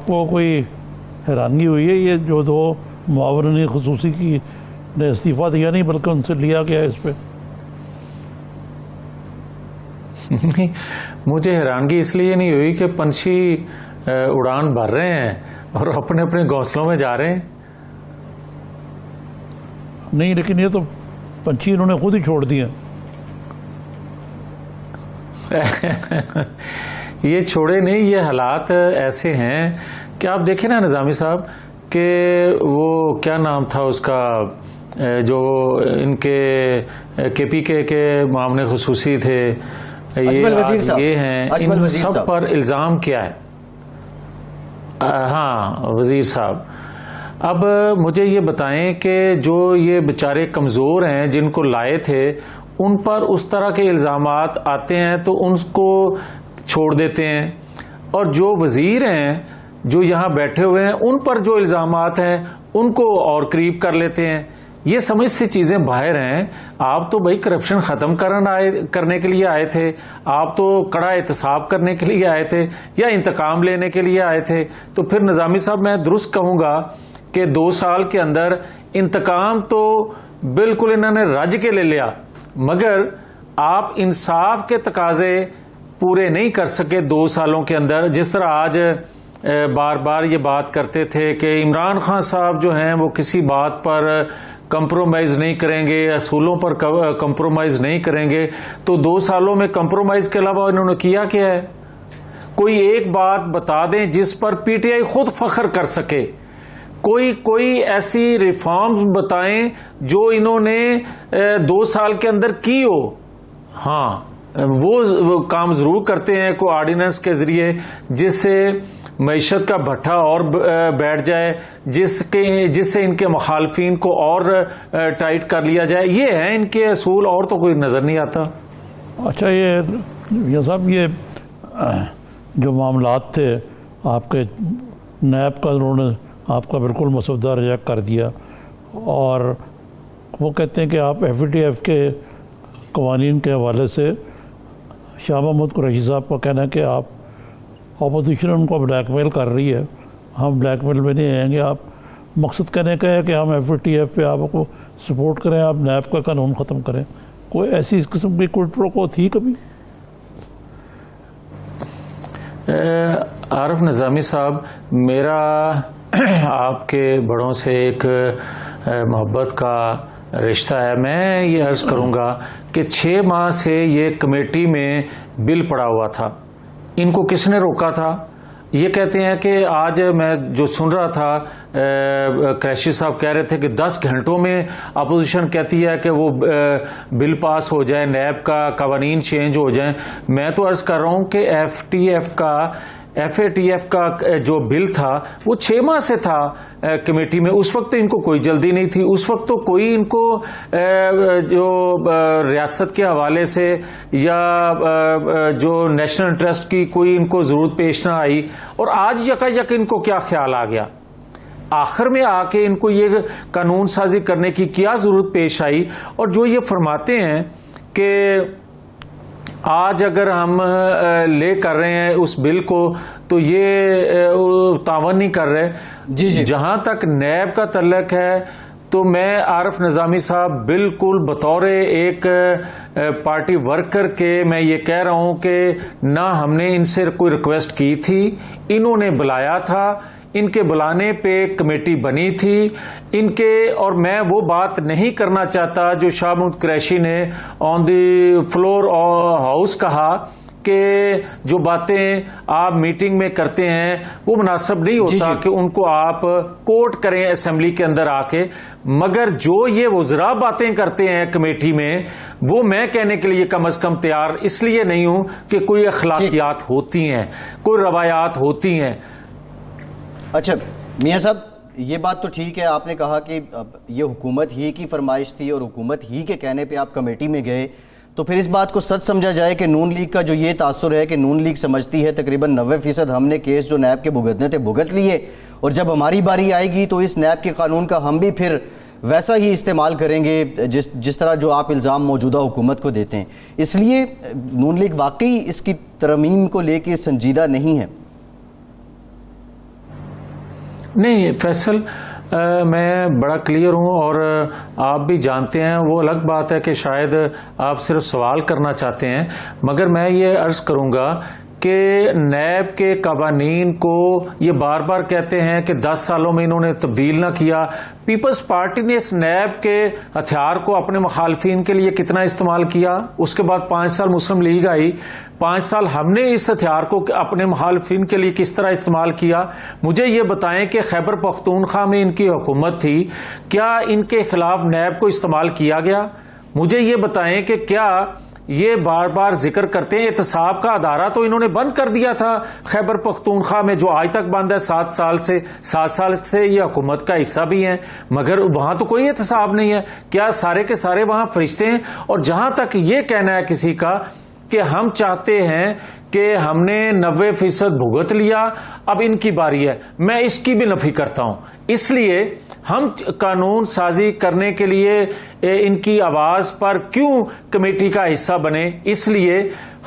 आपको कोई हैरानगी हुई है ये जो दो मुआवरन खसूसी की ने इस्तीफ़ा दिया नहीं बल्कि उनसे लिया गया इस पर? नहीं, मुझे हैरानगी इसलिए नहीं हुई कि पंछी उड़ान भर रहे हैं और अपने अपने घोंसलों में जा रहे हैं। नहीं, लेकिन ये तो पंछी इन्होंने खुद ही छोड़ दिए। ये छोड़े नहीं, ये हालात ऐसे हैं कि आप देखें ना निज़ामी साहब कि वो क्या नाम था उसका जो इनके KPK के मामले खुसूसी थे, ये हैं, इन सब पर इल्ज़ाम क्या है? हाँ, वज़ीर साहब। अब मुझे ये बताएं कि जो ये बेचारे कमज़ोर हैं जिनको लाए थे उन पर उस तरह के इल्ज़ामात आते हैं तो उनको छोड़ देते हैं, और जो वज़ीर हैं जो यहाँ बैठे हुए हैं उन पर जो इल्ज़ामात हैं उनको और करीब कर लेते हैं। ये समझ से चीज़ें बाहर हैं। आप तो भाई करप्शन ख़त्म करने के लिए आए थे, आप तो कड़ा एहतसाब करने के लिए आए थे या इंतकाम लेने के लिए आए थे? तो फिर निज़ामी साहब मैं दुरुस्त कहूँगा कि 2 साल के अंदर इंतकाम तो बिल्कुल इन्होंने रज के ले लिया, मगर आप इंसाफ के तकाजे पूरे नहीं कर सके 2 सालों के अंदर। जिस तरह आज बार बार ये बात करते थे कि इमरान खान साहब जो हैं वो किसी बात पर कंप्रोमाइज़ नहीं करेंगे, असूलों पर कंप्रोमाइज़ नहीं करेंगे, तो 2 सालों में कंप्रोमाइज़ के अलावा इन्होंने किया क्या है? कोई एक बात बता दें जिस पर PTI खुद फख्र कर सके। कोई ऐसी रिफॉर्म्स बताएं जो इन्होंने 2 साल के अंदर की हो। हाँ, वो काम जरूर करते हैं कोई ऑर्डिनेंस के जरिए जिससे मईशत का भट्ठा और बैठ जाए, जिससे इनके मुखालफिन को और टाइट कर लिया जाए। ये हैं इनके असूल, और तो कोई नज़र नहीं आता। अच्छा, ये सब ये जो मामलात थे आपके नैब का, उन्होंने आपका बिल्कुल मसौदा रिजेक्ट कर दिया, और वो कहते हैं कि आप FATF के कवानीन के हवाले से शाह महमूद कुरैशी साहब का कहना है कि आप अपोजिशन उनको ब्लैकमेल कर रही है। हम ब्लैकमेल में नहीं आएंगे, आप मकसद कहने का है कि हम FATF पे आपको सपोर्ट करें, आप नैब का कानून ख़त्म करें। कोई ऐसी इस किस्म की क्विड प्रो को थी कभी? आरिफ निज़ामी साहब, मेरा आपके बड़ों से एक मोहब्बत का रिश्ता है। मैं ये अर्ज़ करूँगा कि 6 माह से ये कमेटी में बिल पड़ा हुआ था। इनको किसने रोका था? ये कहते हैं कि आज मैं जो सुन रहा था, कुरैशी साहब कह रहे थे कि 10 घंटों में अपोजिशन कहती है कि वो बिल पास हो जाए, नैब का कवानीन चेंज हो जाए। मैं तो अर्ज़ कर रहा हूँ कि FATF का जो बिल था वो 6 माह से था कमेटी में। उस वक्त तो इनको कोई जल्दी नहीं थी, उस वक्त तो कोई इनको जो रियासत के हवाले से या जो नेशनल इंटरेस्ट की कोई इनको ज़रूरत पेश ना आई, और आज यकायक इनको क्या ख्याल आ गया? आखिर में आके इनको ये कानून साजी करने की क्या ज़रूरत पेश आई? और जो ये फरमाते हैं कि आज अगर हम ले कर रहे हैं उस बिल को तो ये तावन नहीं कर रहे। जी जी, जहां तक नैब का तल्लक है तो मैं आरिफ निज़ामी साहब बिल्कुल बतौर एक पार्टी वर्कर के मैं ये कह रहा हूं कि ना हमने इनसे कोई रिक्वेस्ट की थी, इन्होंने बुलाया था, इनके बुलाने पे कमेटी बनी थी इनके। और मैं वो बात नहीं करना चाहता जो शाह महमूद कुरैशी ने ऑन द फ्लोर हाउस कहा कि जो बातें आप मीटिंग में करते हैं वो मुनासिब नहीं होता कि उनको आप कोर्ट करें असेंबली के अंदर आके। मगर जो ये वज़रा बातें करते हैं कमेटी में, वो मैं कहने के लिए कम से कम तैयार इसलिए नहीं हूं कि कोई अखलाकियात होती हैं, कोई रवायात होती हैं। अच्छा मियां साहब, ये बात तो ठीक है, आपने कहा कि ये हुकूमत ही की फरमाइश थी और हुकूमत ही के कहने पे आप कमेटी में गए, तो फिर इस बात को सच समझा जाए कि नून लीग का जो ये तासुर है कि नून लीग समझती है तकरीबन 90% हमने केस जो नैब के भुगतने थे भुगत लिए, और जब हमारी बारी आएगी तो इस नैब के कानून का हम भी फिर वैसा ही इस्तेमाल करेंगे जिस तरह जो आप इल्ज़ाम मौजूदा हुकूमत को देते हैं। इसलिए नून लीग वाकई इसकी तरमीम को लेके संजीदा नहीं है। نہیں فیصل، میں بڑا کلیئر ہوں اور آپ بھی جانتے ہیں. وہ الگ بات ہے کہ شاید آپ صرف سوال کرنا چاہتے ہیں، مگر میں یہ عرض کروں گا کہ نیب کے قوانین کو یہ بار بار کہتے ہیں کہ 10 سالوں میں انہوں نے تبدیل نہ کیا. پیپلز پارٹی نے اس نیب کے ہتھیار کو اپنے مخالفین کے لیے کتنا استعمال کیا. اس کے بعد 5 سال مسلم لیگ آئی، 5 سال ہم نے اس ہتھیار کو اپنے مخالفین کے لیے کس طرح استعمال کیا. مجھے یہ بتائیں کہ خیبر پختونخوا میں ان کی حکومت تھی، کیا ان کے خلاف نیب کو استعمال کیا گیا؟ مجھے یہ بتائیں کہ کیا یہ بار بار ذکر کرتے ہیں احتساب کا ادارہ تو انہوں نے بند کر دیا تھا خیبر پختونخوا میں، جو آج تک بند ہے 7 سال سے یہ حکومت کا حصہ بھی ہیں، مگر وہاں تو کوئی احتساب نہیں ہے. کیا سارے کے سارے وہاں فرشتے ہیں؟ اور جہاں تک یہ کہنا ہے کسی کا کہ ہم چاہتے ہیں کہ ہم نے 90% بھگت لیا، اب ان کی باری ہے، میں اس کی بھی نفی کرتا ہوں. اس لیے ہم قانون سازی کرنے کے لیے ان کی آواز پر کیوں کمیٹی کا حصہ بنے؟ اس لیے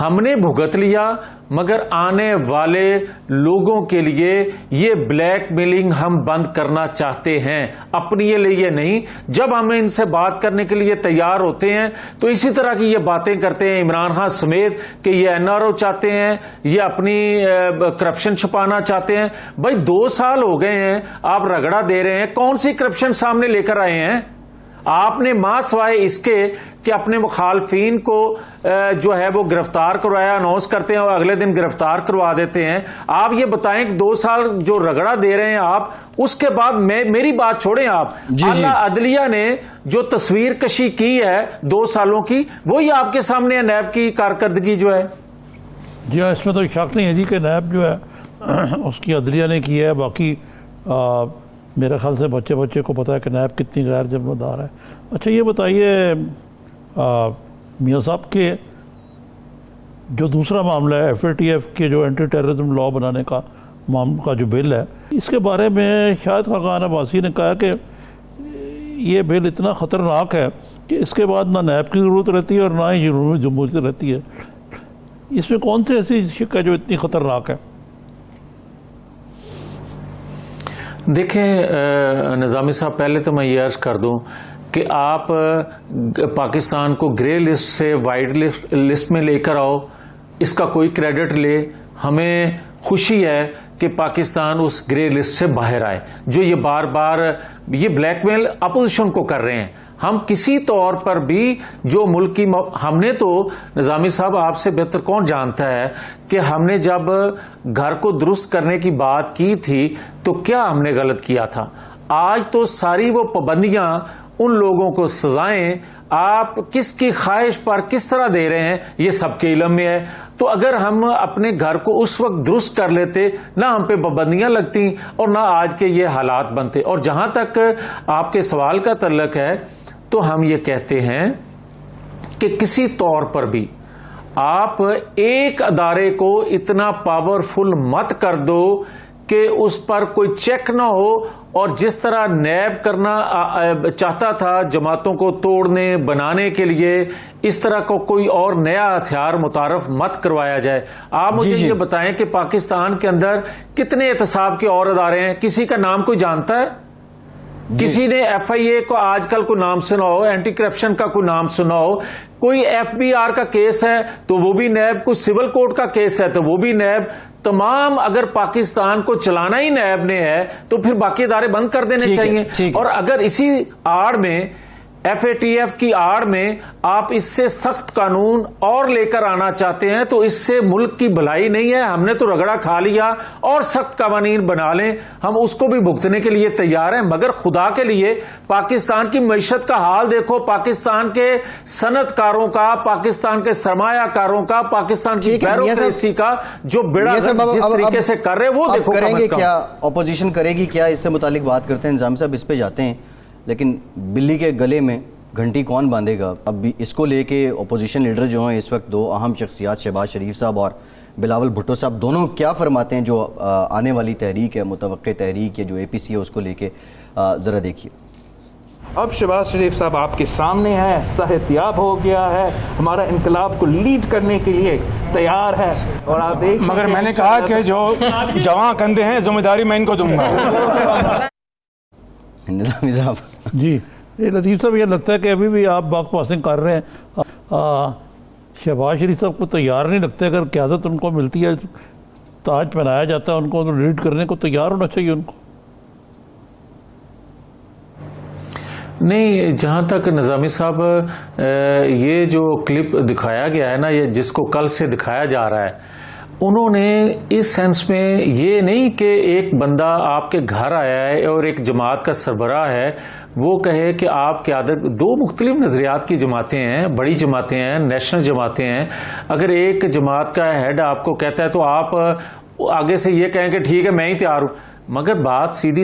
ہم نے بھگت لیا، مگر آنے والے لوگوں کے لیے یہ بلیک میلنگ ہم بند کرنا چاہتے ہیں، اپنے لیے نہیں. جب ہم ان سے بات کرنے کے لیے تیار ہوتے ہیں تو اسی طرح کی یہ باتیں کرتے ہیں عمران خان سمیت کہ یہ NRO چاہتے ہیں، یہ اپنی کرپشن چھپانا چاہتے ہیں. بھائی 2 سال ہو گئے ہیں آپ رگڑا دے رہے ہیں، کون سی کرپشن سامنے لے کر آئے ہیں؟ آپ نے ماں سوائے اس کے کہ اپنے مخالفین کو جو ہے وہ گرفتار کروایا، اناؤنس کرتے ہیں اور اگلے دن گرفتار کروا دیتے ہیں. آپ یہ بتائیں کہ 2 سال جو رگڑا دے رہے ہیں آپ، اس کے بعد میری بات چھوڑیں آپ، اعلیٰ عدلیہ نے جو تصویر کشی کی ہے 2 سالوں کی، وہی آپ کے سامنے ہے نیب کی کارکردگی جو ہے. جی ہاں، اس میں تو شک نہیں ہے جی کہ نیب جو ہے اس کی عدلیہ نے کی ہے. باقی میرے خیال سے بچے کو پتا ہے کہ نیب کتنی غیر ذمہ دار ہے. اچھا یہ بتائیے میاں صاحب کہ جو دوسرا معاملہ ہے FATF کے جو اینٹی ٹیررزم لا بنانے کا جو بل ہے، اس کے بارے میں شاہد خاقان عباسی نے کہا کہ یہ بل اتنا خطرناک ہے کہ اس کے بعد نہ نیب کی ضرورت رہتی ہے اور نہ ہی جمہوریت رہتی ہے. اس میں کون سی ایسی شک ہے جو اتنی خطرناک ہے؟ دیکھیں نظامی صاحب، پہلے تو میں یہ عرض کر دوں کہ آپ پاکستان کو گرے لسٹ سے وائٹ لسٹ میں لے کر آؤ، اس کا کوئی کریڈٹ لے. ہمیں خوشی ہے کہ پاکستان اس گرے لسٹ سے باہر آئے. جو یہ بار بار یہ بلیک میل اپوزیشن کو کر رہے ہیں، ہم کسی طور پر بھی جو ملک کی ہم نے تو نظامی صاحب آپ سے بہتر کون جانتا ہے کہ ہم نے جب گھر کو درست کرنے کی بات کی تھی تو کیا ہم نے غلط کیا تھا. آج تو ساری وہ پابندیاں، ان لوگوں کو سزائیں آپ کس کی خواہش پر کس طرح دے رہے ہیں یہ سب کے علم میں ہے. تو اگر ہم اپنے گھر کو اس وقت درست کر لیتے، نہ ہم پہ پابندیاں لگتی اور نہ آج کے یہ حالات بنتے. اور جہاں تک آپ کے سوال کا تعلق ہے تو ہم یہ کہتے ہیں کہ کسی طور پر بھی آپ ایک ادارے کو اتنا پاورفل مت کر دو کہ اس پر کوئی چیک نہ ہو. اور جس طرح نیب کرنا چاہتا تھا جماعتوں کو توڑنے بنانے کے لیے، اس طرح کو کوئی اور نیا ہتھیار متعارف مت کروایا جائے. آپ مجھے یہ بتائیں کہ پاکستان کے اندر کتنے احتساب کے اور ادارے ہیں؟ کسی کا نام کوئی جانتا ہے؟ کسی نے FIA کو آج کل کوئی نام سنا ہو؟ اینٹی کرپشن کا کوئی نام سنا ہو؟ کوئی FBR کا کیس ہے تو وہ بھی نیب، کوئی سول کوڈ کا کیس ہے تو وہ بھی نیب. تمام اگر پاکستان کو چلانا ہی نیب نے ہے تو پھر باقی ادارے بند کر دینے چاہیے. اور اگر اسی آڑ میں FATF کی آڑ میں آپ اس سے سخت قانون اور لے کر آنا چاہتے ہیں تو اس سے ملک کی بھلائی نہیں ہے. ہم نے تو رگڑا کھا لیا، اور سخت قوانین بنا لیں، ہم اس کو بھی بھگتنے کے لیے تیار ہیں. مگر خدا کے لیے پاکستان کی معیشت کا حال دیکھو، پاکستان کے صنعت کاروں کا، پاکستان کے سرمایہ کاروں کا، پاکستان کی بیوروکریسی کا جو بیڑا جس طریقے سے کر رہے وہ دیکھو. کریں گے کیا؟ اپوزیشن کرے گی کیا؟ اس سے متعلق بات کرتے ہیں. نظامی صاحب اس پہ جاتے ہیں، لیکن بلی کے گلے میں گھنٹی کون باندھے گا؟ اب بھی اس کو لے کے اپوزیشن لیڈر جو ہیں اس وقت 2 اہم شخصیات، شہباز شریف صاحب اور بلاول بھٹو صاحب، دونوں کیا فرماتے ہیں جو آنے والی تحریک ہے، متوقع تحریک ہے جو APC ہے، اس کو لے کے ذرا دیکھیے. اب शहबाज शरीफ साहब आपके सामने है, सेहतयाब हो गया है, हमारा इनकलाब को लीड करने के लिए तैयार है। और आप देख, मगर मैंने कहा कि जो जवां कंधे हैं जिम्मेदारी मैं इनको दूंगा। निज़ामी साहब। जी, ये लतीफ़ साहब, ये लगता है कि अभी भी आप बाग पासिंग कर रहे हैं। शहबाज शरीफ साहब को तैयार नहीं लगता, अगर क़यादत उनको मिलती है, ताज पहनाया जाता है उनको, तो लीड करने को तैयार होना चाहिए उनको। नहीं, जहाँ तक निज़ामी साहब ये जो क्लिप दिखाया गया है ना, ये जिसको कल से दिखाया जा रहा है, उन्होंने इस सेंस में ये नहीं कि एक बंदा आपके घर आया है और एक जमात का सरबराह है वो कहे कि आप क़यादत, दो मुख्तलिफ नज़रियात की जमातें हैं, बड़ी जमातें हैं, नेशनल जमातें हैं। अगर एक जमात का हेड आपको कहता है तो आप आगे से ये कहें कि ठीक है मैं ही तैयार हूँ, मगर बात सीधी